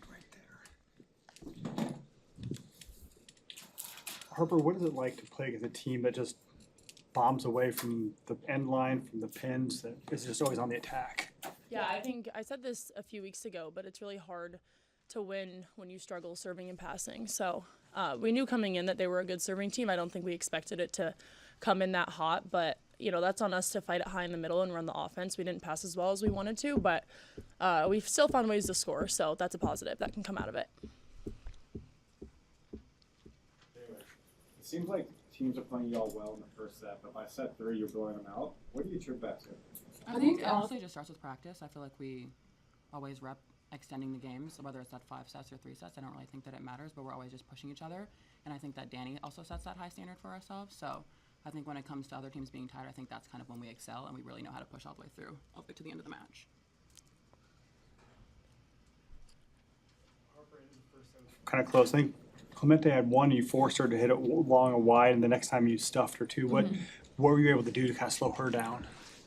Right there. Harper, what is it like to play against a team that just bombs away from the end line, from the pins, that is just always on the attack? Yeah, I think I said this a few weeks ago, but it's really hard to win when you struggle serving and passing. So we knew coming in that they were a good serving team. I don't think we expected it to come in that hot, but that's on us to fight it high in the middle and run the offense. We didn't pass as well as we wanted to, but we've still found ways to score, so that's a positive that can come out of it. It seems like teams are playing y'all well in the first set, but by set 3, you're blowing them out. What do you attribute that to? I think it honestly just starts with practice. I feel like we always rep extending the games, so whether it's at 5 sets or 3 sets, I don't really think that it matters, but we're always just pushing each other. And I think that Danny also sets that high standard for ourselves. So I think when it comes to other teams being tired, I think that's kind of when we excel and we really know how to push all the way through, all the way to the end of the match. Kind of close. I think Clemente had one, you forced her to hit it long and wide, and the next time you stuffed her too. What were you able to do to kind of slow her down?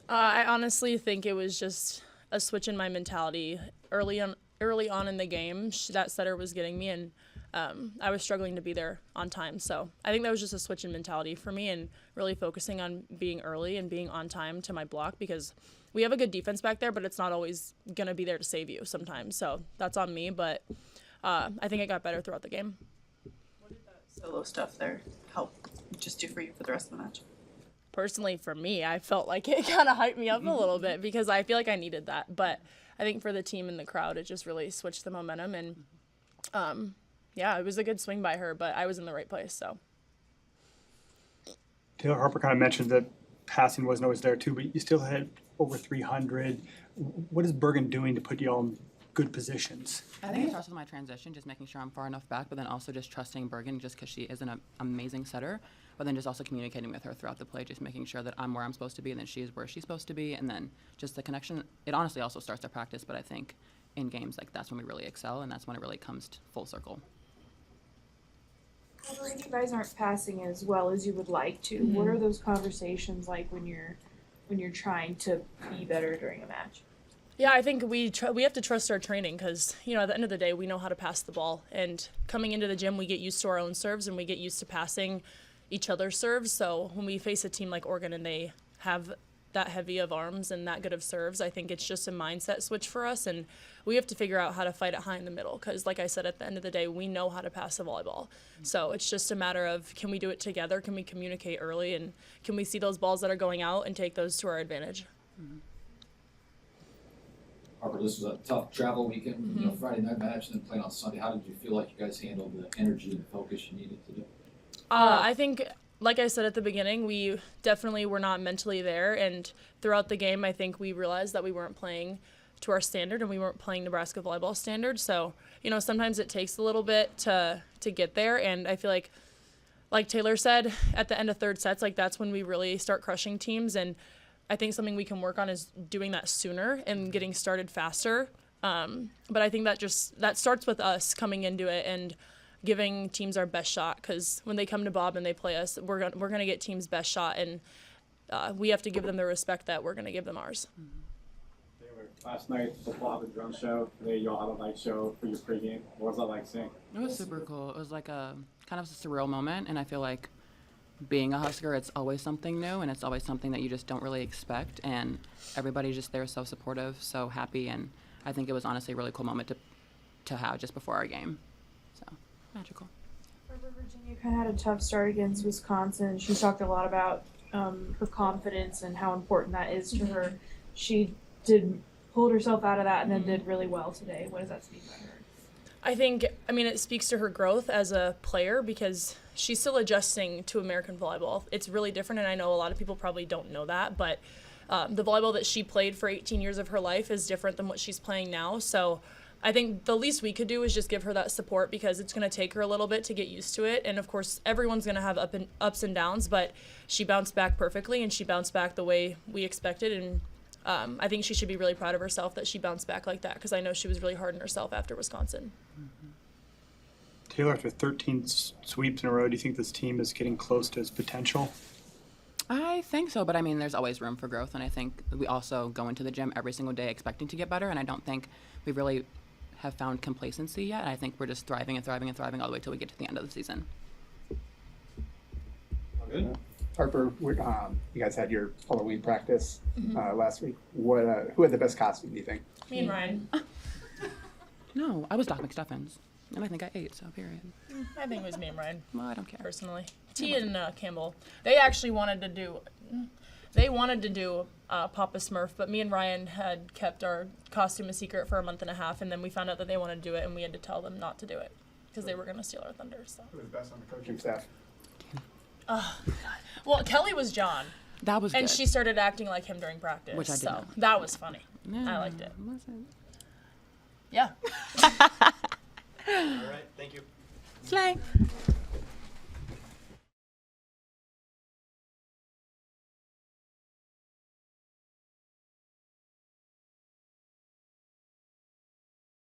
I honestly think it was just a switch in my mentality early on in the game. That setter was getting me, and I was struggling to be there on time. So I think that was just a switch in mentality for me, and really focusing on being early and being on time to my block, because we have a good defense back there, but it's not always going to be there to save you sometimes. So that's on me, but I think it got better throughout the game. What did that solo stuff there help just do for you for the rest of the match? Personally, for me, I felt like it kind of hyped me up a little bit because I feel like I needed that. But I think for the team and the crowd, it just really switched the momentum. And, yeah, it was a good swing by her, but I was in the right place. So Taylor Harper kind of mentioned that passing wasn't always there too, but you still had over 300. What is Bergen doing to put you all in good positions? I think it starts with my transition, just making sure I'm far enough back, but then also just trusting Bergen just because she is an amazing setter, but then just also communicating with her throughout the play, just making sure that I'm where I'm supposed to be and then she is where she's supposed to be, and then just the connection. It honestly also starts at practice, but I think in games, like, that's when we really excel, and that's when it really comes full circle. If you guys aren't passing as well as you would like to, what are those conversations like when you're trying to be better during a match? yeah, I think we have to trust our training because, at the end of the day, we know how to pass the ball. And coming into the gym, we get used to our own serves and we get used to passing each other's serves. So when we face a team like Oregon and they have that heavy of arms and that good of serves, I think it's just a mindset switch for us. And we have to figure out how to fight it high in the middle because, like I said, at the end of the day, we know how to pass a volleyball. So it's just a matter of, can we do it together? Can we communicate early? And can we see those balls that are going out and take those to our advantage? Harper, this was a tough travel weekend, Friday night match and then playing on Sunday. How did you feel like you guys handled the energy and focus you needed to do? I think, like I said at the beginning, we definitely were not mentally there. And throughout the game, I think we realized that we weren't playing to our standard and we weren't playing Nebraska volleyball standard. So, sometimes it takes a little bit to get there. And I feel like Taylor said, at the end of third sets, that's when we really start crushing teams. And I think something we can work on is doing that sooner and getting started faster. But I think that starts with us coming into it and giving teams our best shot, because when they come to Bob and they play us, we're gonna get teams' best shot, and we have to give them the respect that we're gonna give them ours. Last night, the Bob and Drum show. Today, y'all have a night show for your pregame. What was that like seeing? It was super cool. It was like a kind of a surreal moment, and I feel like being a Husker, it's always something new, and it's always something that you just don't really expect, and everybody's just there so supportive, so happy, and I think it was honestly a really cool moment to have just before our game. So, magical. Virginia kind of had a tough start against Wisconsin. She talked a lot about her confidence and how important that is to her. She pulled herself out of that and then did really well today. What does that speak about her? I think, it speaks to her growth as a player because she's still adjusting to American volleyball. It's really different, and I know a lot of people probably don't know that, but the volleyball that she played for 18 years of her life is different than what she's playing now. So I think the least we could do is just give her that support because it's going to take her a little bit to get used to it. And, of course, everyone's going to have ups and downs, but she bounced back perfectly, and she bounced back the way we expected. And I think she should be really proud of herself that she bounced back like that because I know she was really hard on herself after Wisconsin. Taylor, after 13 sweeps in a row, do you think this team is getting close to its potential? I think so, but I mean, there's always room for growth, and I think we also go into the gym every single day expecting to get better, and I don't think we really have found complacency yet. I think we're just thriving and thriving and thriving all the way till we get to the end of the season. Good. Harper, you guys had your Halloween practice last week. Who had the best costume, do you think? Me and Ryan. No, I was Doc McStuffins, and I think I ate, so period. I think it was me and Ryan, Well, I don't care. personally. T and Campbell. They actually wanted to do. They wanted to do Papa Smurf, but me and Ryan had kept our costume a secret for a month and a half, and then we found out that they wanted to do it, and we had to tell them not to do it because they were going to steal our thunder. So. Who was best on the coaching staff? Well, Kelly was John, That was and good. she started acting like him during practice. Which I did so not. that was funny. Yeah, I liked it. Listen. Yeah. All right, thank you. Slay.